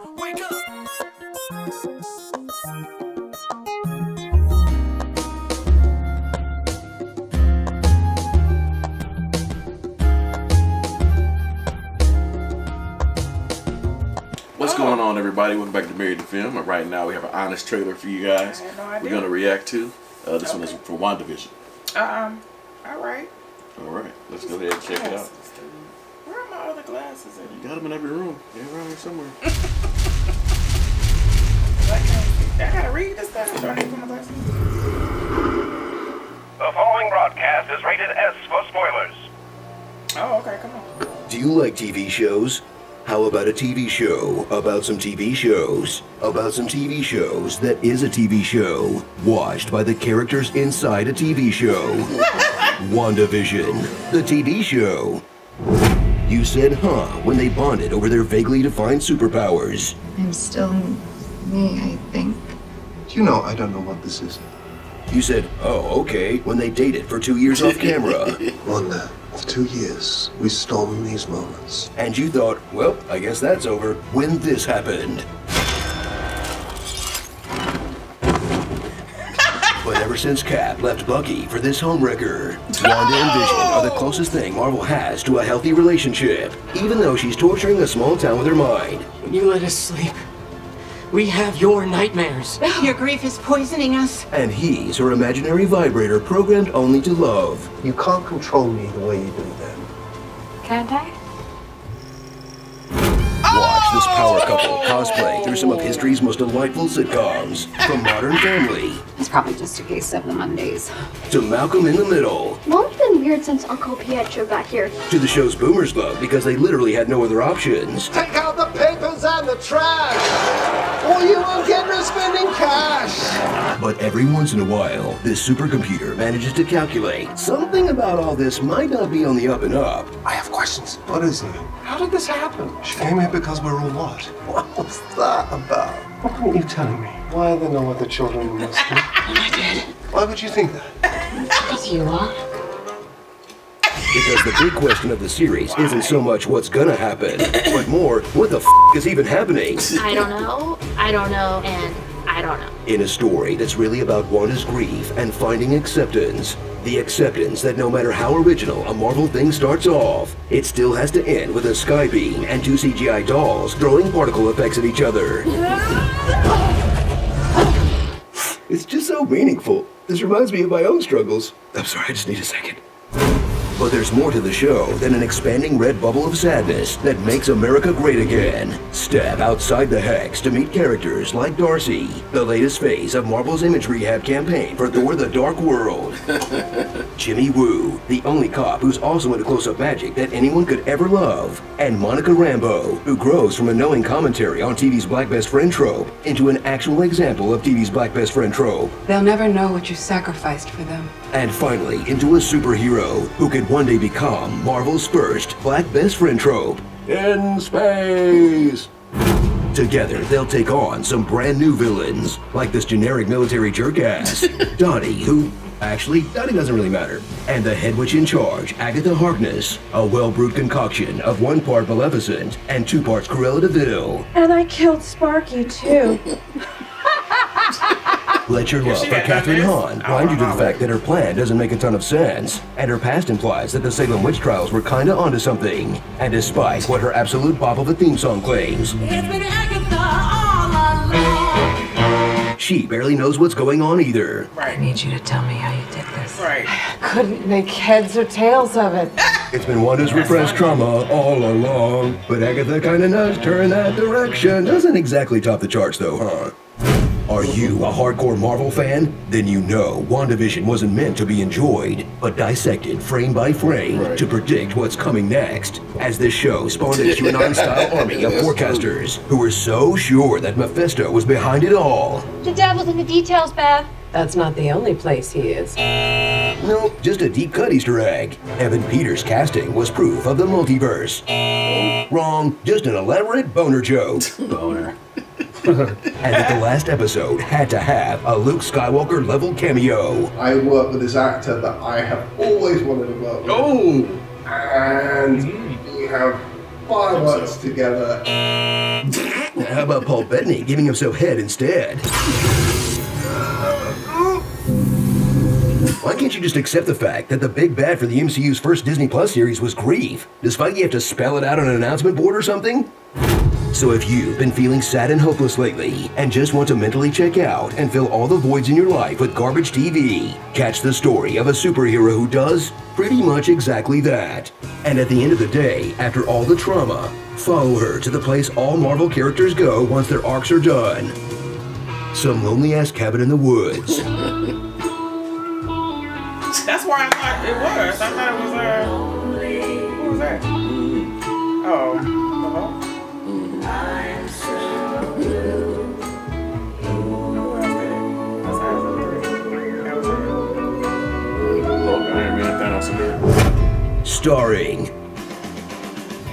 Wake up. What's going on, everybody? Welcome back to Married to Film. And right now we have an honest trailer for you guys. We're going to react to. This one is from WandaVision. Alright. Alright, let's go ahead and check it out. Where are my other glasses at? You got them in every room. They're around here somewhere. I gotta read this stuff. Do I need to put my glasses? The following broadcast is rated S for spoilers. Oh, okay, come on. Do you like TV shows? How about a TV show about some TV shows? About some TV shows that is a TV show, watched by the characters inside a TV show. WandaVision, the TV show. You said huh when they bonded over their vaguely defined superpowers. I'm still me, I think. You know, I don't know what this is. You said, oh, okay, when they dated for 2 years off camera. Wanda, for 2 years, we stormed these moments. And you thought, well, I guess that's over when this happened. But ever since Cap left Bucky for this homewrecker, Wanda and Vision are the closest thing Marvel has to a healthy relationship, even though she's torturing a small town with her mind. When you let us sleep, we have your nightmares. Your grief is poisoning us. And he's her imaginary vibrator programmed only to love. You can't control me the way you do them. Can't I? Watch this power couple cosplay through some of history's most delightful sitcoms, from Modern Family It's probably just a case of the Mondays. to Malcolm in the Middle, Mom's been weird since Uncle Pietro got here. to the shows boomers love because they literally had no other options. Take out the papers and the trash, or you won't get no spending cash. But every once in a while, this supercomputer manages to calculate something about all this might not be on the up and up. I have questions. What is it? How did this happen? She came here because we're all what? What was that about? What aren't you telling me? Why are there no other children in this school? I did. Why would you think that? Because you are. Because the big question of the series isn't so much what's gonna happen, but more, what the is even happening? I don't know, and I don't know. In a story that's really about Wanda's grief and finding acceptance. The acceptance that no matter how original a Marvel thing starts off, it still has to end with a sky beam and 2 CGI dolls throwing particle effects at each other. It's just so meaningful. This reminds me of my own struggles. I'm sorry, I just need a second. But there's more to the show than an expanding red bubble of sadness that makes America great again. Step outside the hex to meet characters like Darcy, the latest phase of Marvel's image rehab campaign for Thor: The Dark World. Jimmy Woo, the only cop who's also into close-up magic that anyone could ever love. And Monica Rambeau, who grows from a knowing commentary on TV's Black Best Friend trope into an actual example of TV's Black Best Friend trope. They'll never know what you sacrificed for them. And finally, into a superhero who could one day become Marvel's first Black Best Friend trope. In space! Together, they'll take on some brand new villains, like this generic military jerk-ass, Dottie, who... Actually, Dottie doesn't really matter. And the head witch in charge, Agatha Harkness, a well-brewed concoction of 1 part Maleficent and 2 parts Cruella de Vil. And I killed Sparky, too. Let your love for Catherine Hahn blind you to the fact that her plan doesn't make a ton of sense, and her past implies that the Salem witch trials were kinda onto something. And despite what her absolute bop of a theme song claims, she barely knows what's going on either. I need you to tell me how you did this. Right. Couldn't make heads or tails of it. It's been Wanda's repressed trauma all along, but Agatha kinda nudged her in that direction. Doesn't exactly top the charts though, huh? Are you a hardcore Marvel fan? Then you know WandaVision wasn't meant to be enjoyed, but dissected frame by frame to predict what's coming next. As this show spawned a QAnon-style army of forecasters who were so sure that Mephisto was behind it all. The devil's in the details, Beth. That's not the only place he is. No, just a deep cut Easter egg. Evan Peters' casting was proof of the multiverse. Wrong, just an elaborate boner joke. Boner. And that the last episode had to have a Luke Skywalker level cameo. I work with this actor that I have always wanted to work with. Oh! And we have fireworks together. How about Paul Bettany giving himself head instead? Why can't you just accept the fact that the big bad for the MCU's first Disney Plus series was grief? Does Feige have to spell it out on an announcement board or something? So if you've been feeling sad and hopeless lately and just want to mentally check out and fill all the voids in your life with garbage TV, catch the story of a superhero who does pretty much exactly that. And at the end of the day, after all the trauma, follow her to the place all Marvel characters go once their arcs are done. Some lonely-ass cabin in the woods. That's where I thought it was. I thought it was who was that? Oh, the Hulk? Starring,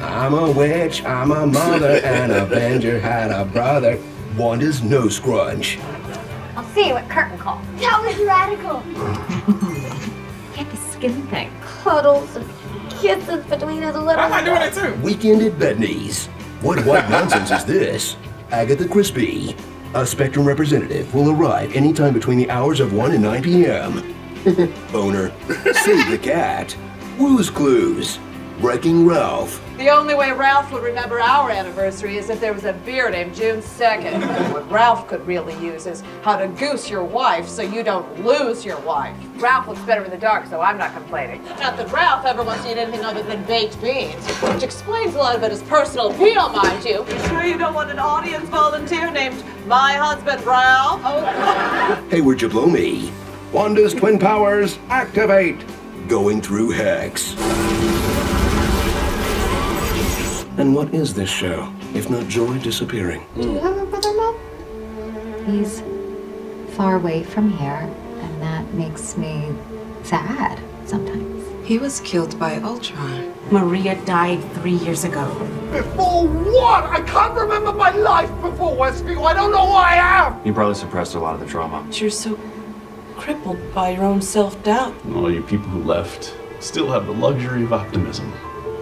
I'm a witch, I'm a mother, an Avenger had a brother. Wanda's nose scrunch. I'll see you at curtain call. That was radical. Get the skin thing. Cuddles and kisses between his little. Why am I doing it too? Weekend at Bettany's. What white nonsense is this? Agatha Crispy. A Spectrum representative will arrive anytime between the hours of 1 and 9 p.m. Boner. Save the cat. Woo's Clues. Wrecking Ralph. The only way Ralph would remember our anniversary is if there was a beer named June 2nd. What Ralph could really use is how to goose your wife so you don't lose your wife. Ralph looks better in the dark, so I'm not complaining. Not that Ralph ever wants to eat anything other than baked beans, which explains a lot about his personal appeal, mind you. You sure you don't want an audience volunteer named My Husband Ralph? Oh. Hey, where'd you blow me? Wanda's twin powers, activate! Going through hex. And what is this show, if not joy disappearing? Do you have a brother, Mom? He's far away from here, and that makes me sad sometimes. He was killed by Ultron. Maria died 3 years ago. Before what? I can't remember my life before Westview. I don't know who I am. You probably suppressed a lot of the trauma. You're so crippled by your own self-doubt. And all you people who left still have the luxury of optimism.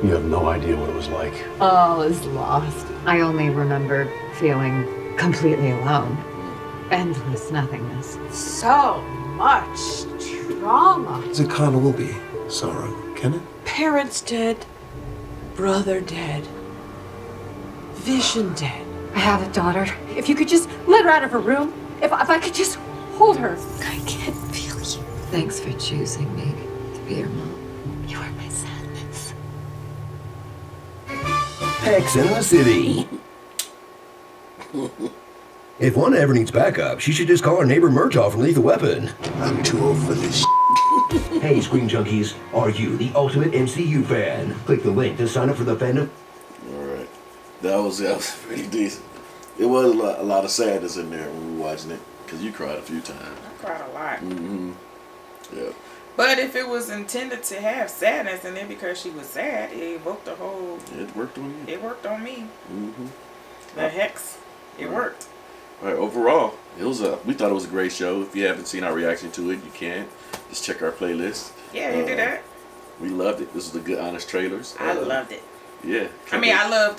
You have no idea what it was like. All is lost. I only remember feeling completely alone. Endless nothingness. So much trauma. It kind of will be sorrow, can it? Parents dead, brother dead, Vision dead. I have a daughter. If you could just let her out of her room. If I could just hold her. I can't feel you. Thanks for choosing me to be your mom. You are my sadness. Hex in the city. If Wanda ever needs backup, she should just call her neighbor Murtaugh from Lethal Weapon. I'm too old for this. Hey, Screen Junkies, are you the ultimate MCU fan? Click the link to sign up for the fandom. Alright. That was pretty decent. It was a lot of sadness in there when we were watching it, because you cried a few times. I cried a lot. Mm-hmm. Yeah. But if it was intended to have sadness and then because she was sad, it evoked a whole... It worked on you. It worked on me. Mm-hmm. The hex. It worked. Alright, overall, it was we thought it was a great show. If you haven't seen our reaction to it, you can. Just check our playlist. Yeah, you do that. We loved it. This was the good, honest trailers. I loved it. Yeah. I mean, I love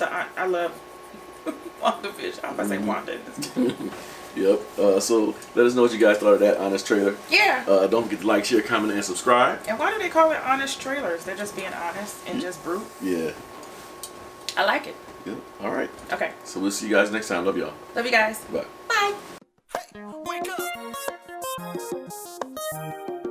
WandaVision. I'm about to say Wanda. Yep. So let us know what you guys thought of that honest trailer. Yeah. Don't forget to like, share, comment, and subscribe. And why do they call it honest trailers? They're just being honest and just brute. Yeah. I like it. Yep. All right. Okay. So we'll see you guys next time. Love y'all. Love you guys. Bye. Bye. Wake up!